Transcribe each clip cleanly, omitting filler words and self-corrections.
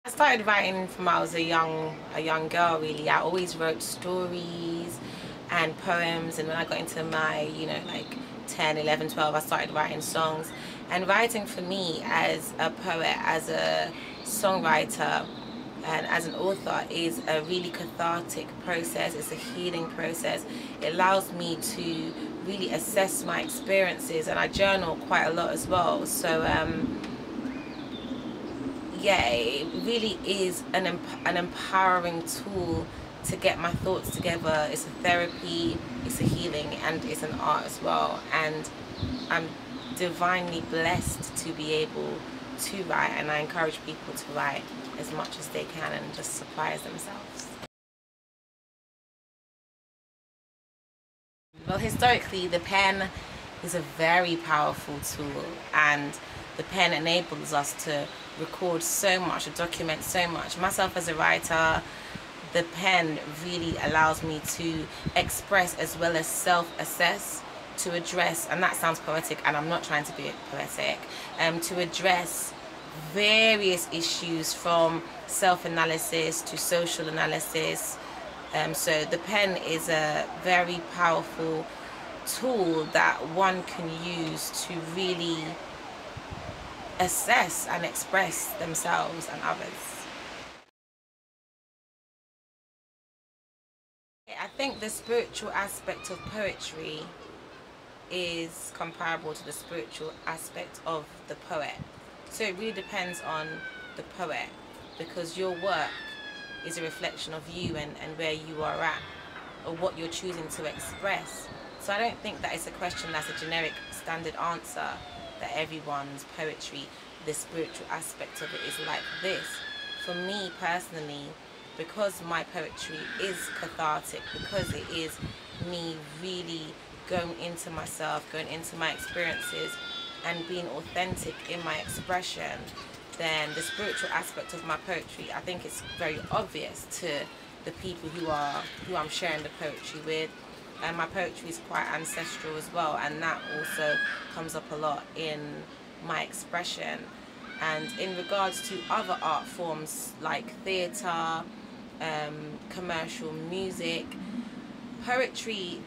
I started writing from when I was a young girl, really. I always wrote stories and poems, and when I got into my, like 10, 11, 12, I started writing songs. And writing for me as a poet, as a songwriter, and as an author is a really cathartic process. It's a healing process. It allows me to really assess my experiences, and I journal quite a lot as well. So yeah, it really is an empowering tool to get my thoughts together. It's a therapy, it's a healing, and it's an art as well. And I'm divinely blessed to be able to write, and I encourage people to write as much as they can and just surprise themselves. Well, historically, the pen is a very powerful tool, and the pen enables us to record so much, to document so much. Myself as a writer, the pen really allows me to express as well as self-assess, to address, and that sounds poetic, and I'm not trying to be poetic, to address various issues from self-analysis to social analysis. So the pen is a very powerful tool that one can use to really assess and express themselves and others. I think the spiritual aspect of poetry is comparable to the spiritual aspect of the poet. So it really depends on the poet, because your work is a reflection of you and where you are at, or what you're choosing to express. So I don't think that it's a question that's a generic standard answer, that everyone's poetry, the spiritual aspect of it is like this. For me personally, because my poetry is cathartic, because it is me really going into myself, going into my experiences and being authentic in my expression, then the spiritual aspect of my poetry, I think it's very obvious to the people who I'm sharing the poetry with. And my poetry is quite ancestral as well, and that also comes up a lot in my expression. And in regards to other art forms like theatre, commercial music, poetry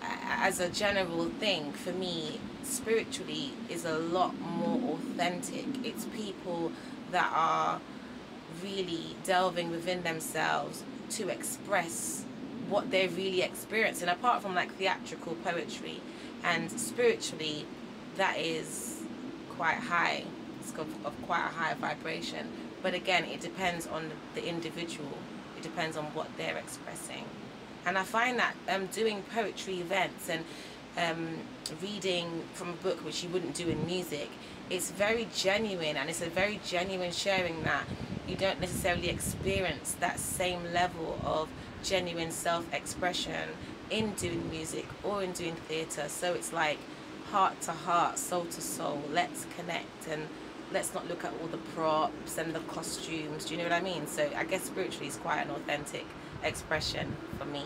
as a general thing, for me, spiritually, is a lot more authentic. It's people that are really delving within themselves to express what they're really experiencing, apart from like theatrical poetry. And spiritually, that is quite high. It's of quite a high vibration. But again, it depends on the individual. It depends on what they're expressing. And I find that doing poetry events and reading from a book, which you wouldn't do in music, it's very genuine, and it's a very genuine sharing that you don't necessarily experience that same level of genuine self-expression in doing music or in doing theatre. So it's like heart to heart, soul to soul. Let's connect, and let's not look at all the props and the costumes. Do you know what I mean? So I guess spiritually is quite an authentic expression for me.